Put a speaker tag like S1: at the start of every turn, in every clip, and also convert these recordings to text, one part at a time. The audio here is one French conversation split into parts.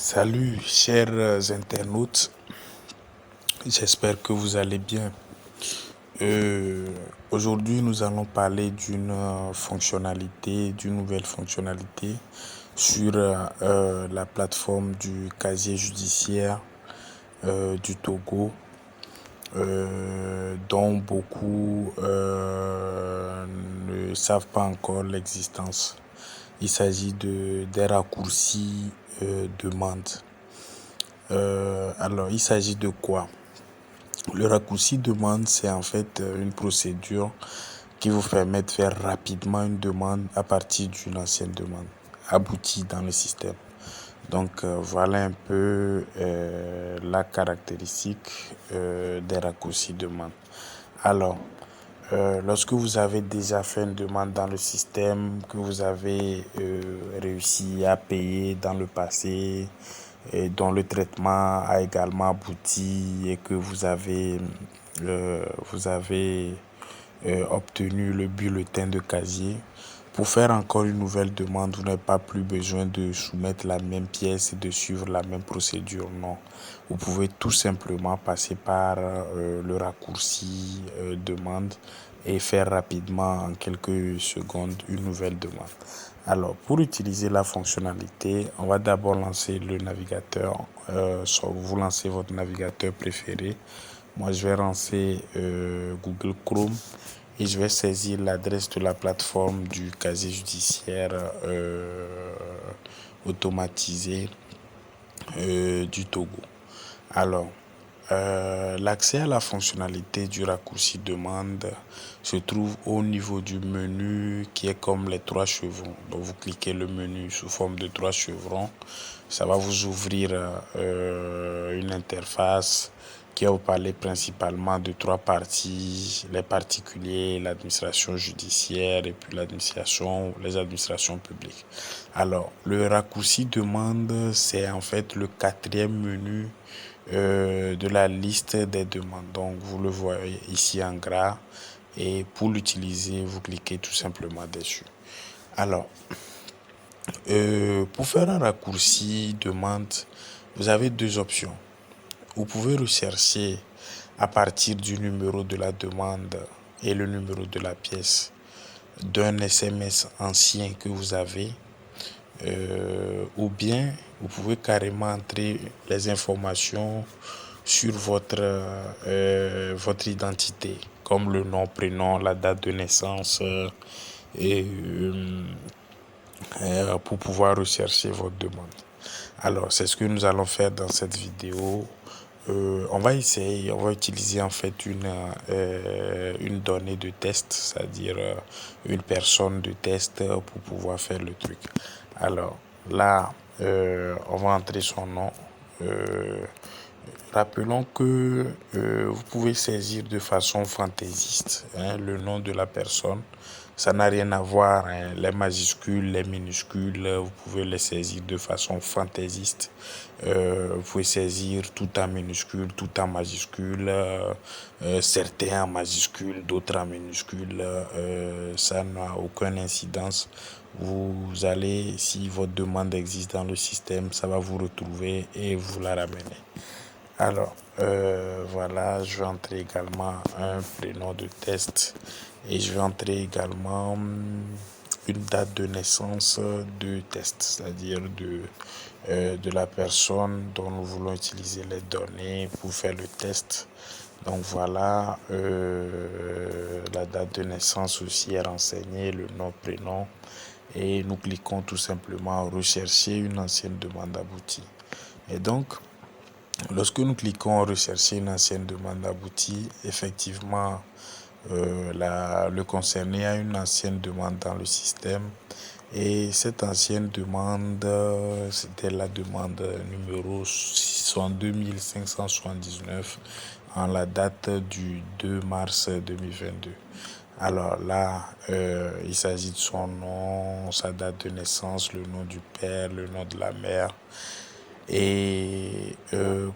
S1: Salut chers internautes, j'espère que vous allez bien. Aujourd'hui nous allons parler d'une d'une nouvelle fonctionnalité sur la plateforme du casier judiciaire du Togo, dont beaucoup ne savent pas encore l'existence. Il s'agit des raccourcis demande. Alors, il s'agit de quoi? Le raccourci demande, c'est en fait une procédure qui vous permet de faire rapidement une demande à partir d'une ancienne demande aboutie dans le système. Donc, voilà un peu la caractéristique des raccourcis demande. Alors, lorsque vous avez déjà fait une demande dans le système, que vous avez réussi à payer dans le passé, et dont le traitement a également abouti et que vous avez obtenu le bulletin de casier, pour faire encore une nouvelle demande, vous n'avez pas plus besoin de soumettre la même pièce et de suivre la même procédure. Non, vous pouvez tout simplement passer par le raccourci demande et faire rapidement en quelques secondes une nouvelle demande. Alors, pour utiliser la fonctionnalité, on va d'abord lancer le navigateur. Vous lancez votre navigateur préféré. Moi, je vais lancer Google Chrome et je vais saisir l'adresse de la plateforme du casier judiciaire automatisé du Togo. Alors, l'accès à la fonctionnalité du raccourci demande se trouve au niveau du menu qui est comme les trois chevrons. Donc vous cliquez le menu sous forme de trois chevrons. Ça va vous ouvrir une interface qui va vous parler principalement de trois parties: les particuliers, l'administration judiciaire et puis les administrations publiques. Alors, le raccourci demande, c'est en fait le quatrième menu de la liste des demandes. Donc, vous le voyez ici en gras. Et pour l'utiliser, vous cliquez tout simplement dessus. Alors, pour faire un raccourci demande, vous avez deux options. Vous pouvez rechercher à partir du numéro de la demande et le numéro de la pièce d'un SMS ancien que vous avez, ou bien vous pouvez carrément entrer les informations sur votre identité, comme le nom, prénom, la date de naissance, et pour pouvoir rechercher votre demande. Alors, c'est ce que nous allons faire dans cette vidéo. On va utiliser en fait une donnée de test, c'est-à-dire une personne de test pour pouvoir faire le truc. Alors là, on va entrer son nom. Rappelons que vous pouvez saisir de façon fantaisiste le nom de la personne. Ça n'a rien à voir, hein. Les majuscules, les minuscules, vous pouvez les saisir de façon fantaisiste. Vous pouvez saisir tout en minuscule, tout en majuscule, certains en majuscule, d'autres en minuscule. Ça n'a aucune incidence. Vous allez, si votre demande existe dans le système, ça va vous retrouver et vous la ramener. Alors, voilà, je vais entrer également un prénom de test et je vais entrer également une date de naissance de test, c'est-à-dire de la personne dont nous voulons utiliser les données pour faire le test. Donc voilà, la date de naissance aussi est renseignée, le nom, prénom, et nous cliquons tout simplement à rechercher une ancienne demande aboutie. Et donc, lorsque nous cliquons rechercher une ancienne demande aboutie, effectivement, le concerné a une ancienne demande dans le système. Et cette ancienne demande, c'était la demande numéro 62 579 en la date du 2 mars 2022. Alors là, il s'agit de son nom, sa date de naissance, le nom du père, le nom de la mère. Et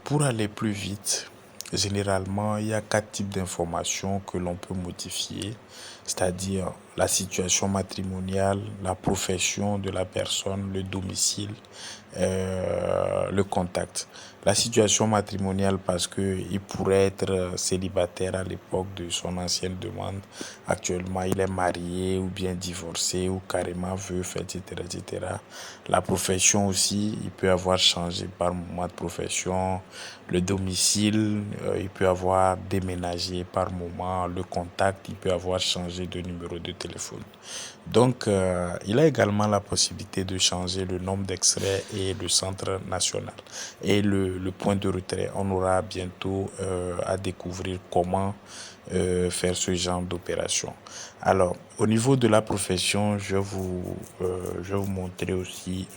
S1: pour aller plus vite, généralement, il y a 4 types d'informations que l'on peut modifier, c'est-à-dire la situation matrimoniale, la profession de la personne, le domicile, le contact. La situation matrimoniale parce que il pourrait être célibataire à l'époque de son ancienne demande. Actuellement, il est marié ou bien divorcé ou carrément veuf, etc., etc. La profession aussi, il peut avoir changé par moment de profession. Le domicile, il peut avoir déménagé par moment. Le contact, il peut avoir changé de numéro de téléphone. Donc, il a également la possibilité de changer le nombre d'extraits et le centre national. Et le point de retrait, on aura bientôt à découvrir comment faire ce genre d'opération. Alors, au niveau de la profession, je vais vous montrer aussi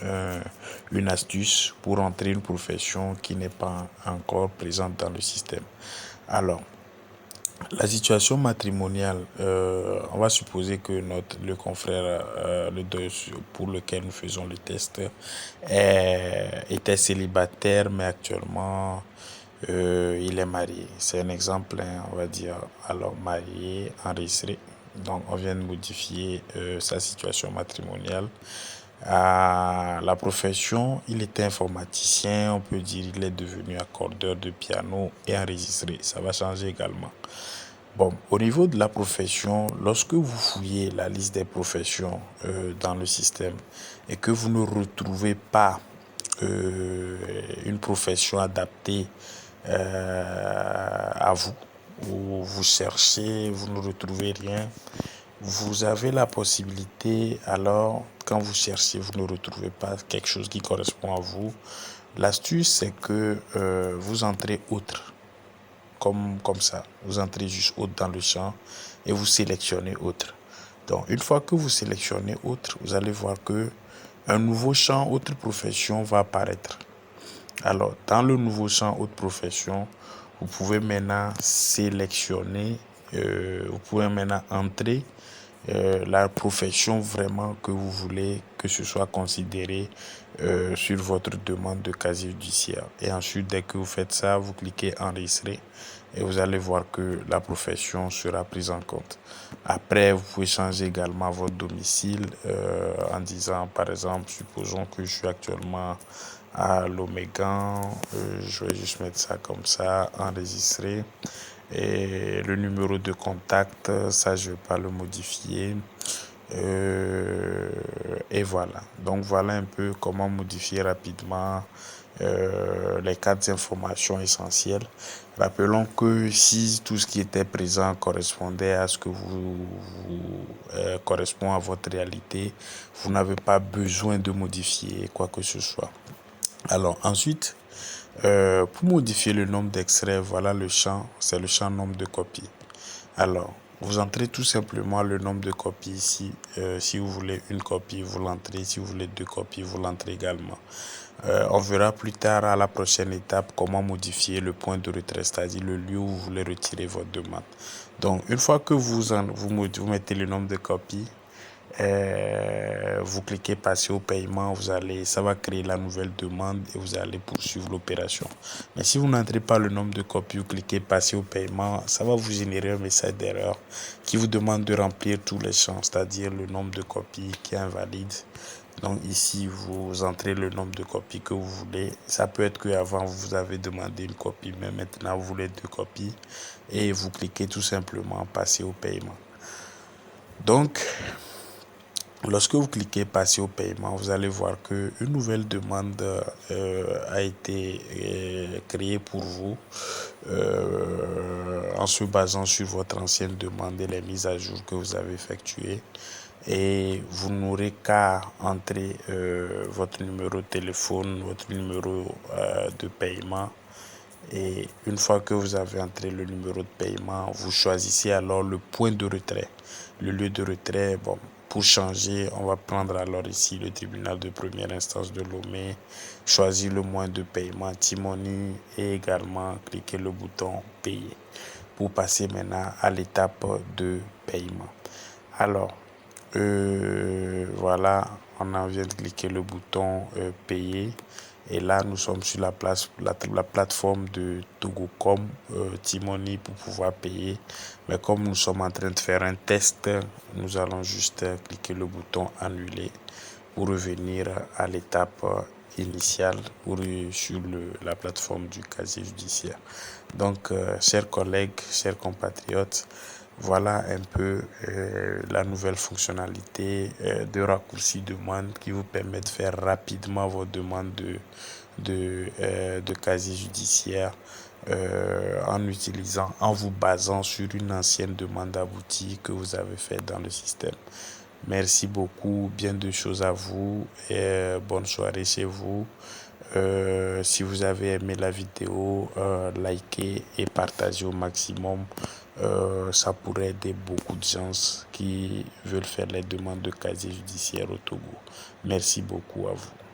S1: une astuce pour entrer une profession qui n'est pas encore présente dans le système. Alors, la situation matrimoniale, on va supposer que le confrère, pour lequel nous faisons le test, était célibataire, mais actuellement, il est marié. C'est un exemple, hein, on va dire, alors marié, enregistré. Donc, on vient de modifier sa situation matrimoniale. La profession, il était informaticien, on peut dire il est devenu accordeur de piano et enregistré. Ça va changer également. Bon, au niveau de la profession, lorsque vous fouillez la liste des professions dans le système et que vous ne retrouvez pas une profession adaptée à vous, ou vous cherchez, vous ne retrouvez rien, vous avez la possibilité, alors, quand vous cherchez, vous ne retrouvez pas quelque chose qui correspond à vous. L'astuce, c'est que vous entrez autre, comme ça. Vous entrez juste autre dans le champ et vous sélectionnez autre. Donc, une fois que vous sélectionnez autre, vous allez voir que un nouveau champ, autre profession va apparaître. Alors, dans le nouveau champ, autre profession, vous pouvez maintenant sélectionner, vous pouvez maintenant entrer la profession vraiment que vous voulez que ce soit considéré sur votre demande de casier judiciaire. Et ensuite, dès que vous faites ça, vous cliquez enregistrer et vous allez voir que la profession sera prise en compte. Après, vous pouvez changer également votre domicile en disant, par exemple, supposons que je suis actuellement à l'Omégan, je vais juste mettre ça comme ça, enregistrer. Et le numéro de contact, ça je vais pas le modifier. Et voilà. Donc voilà un peu comment modifier rapidement les quatre informations essentielles. Rappelons que si tout ce qui était présent correspondait à ce que correspond à votre réalité, vous n'avez pas besoin de modifier quoi que ce soit. Alors ensuite, pour modifier le nombre d'extraits, voilà le champ, c'est le champ nombre de copies. Alors, vous entrez tout simplement le nombre de copies ici. Si vous voulez une copie, vous l'entrez. Si vous voulez deux copies, vous l'entrez également. On verra plus tard à la prochaine étape comment modifier le point de retrait, c'est-à-dire le lieu où vous voulez retirer votre demande. Donc, une fois que vous mettez le nombre de copies, vous cliquez passer au paiement, ça va créer la nouvelle demande et vous allez poursuivre l'opération. Mais si vous n'entrez pas le nombre de copies, vous cliquez passer au paiement, ça va vous générer un message d'erreur qui vous demande de remplir tous les champs, c'est-à-dire le nombre de copies qui est invalide. Donc ici, vous entrez le nombre de copies que vous voulez. Ça peut être qu'avant, vous avez demandé une copie, mais maintenant, vous voulez deux copies. Et vous cliquez tout simplement passer au paiement. Donc, lorsque vous cliquez passer au paiement, vous allez voir qu'une nouvelle demande a été créée pour vous en se basant sur votre ancienne demande et les mises à jour que vous avez effectuées. Et vous n'aurez qu'à entrer votre numéro de téléphone, votre numéro de paiement. Et une fois que vous avez entré le numéro de paiement, vous choisissez alors le point de retrait. Le lieu de retrait, bon, pour changer, on va prendre alors ici le tribunal de première instance de Lomé, choisir le moyen de paiement Timoni et également cliquer le bouton payer pour passer maintenant à l'étape de paiement. Alors, voilà, on en vient de cliquer le bouton payer. Et là, nous sommes sur la plateforme de Togocom Timoni pour pouvoir payer. Mais comme nous sommes en train de faire un test, nous allons juste cliquer le bouton annuler pour revenir à l'étape initial sur la plateforme du casier judiciaire. Donc, chers collègues, chers compatriotes, voilà un peu la nouvelle fonctionnalité de raccourci demande qui vous permet de faire rapidement vos demandes de casier judiciaire en vous basant sur une ancienne demande aboutie que vous avez faite dans le système. Merci beaucoup, bien de choses à vous et bonne soirée chez vous. Si vous avez aimé la vidéo, likez et partagez au maximum. Ça pourrait aider beaucoup de gens qui veulent faire les demandes de casier judiciaire au Togo. Merci beaucoup à vous.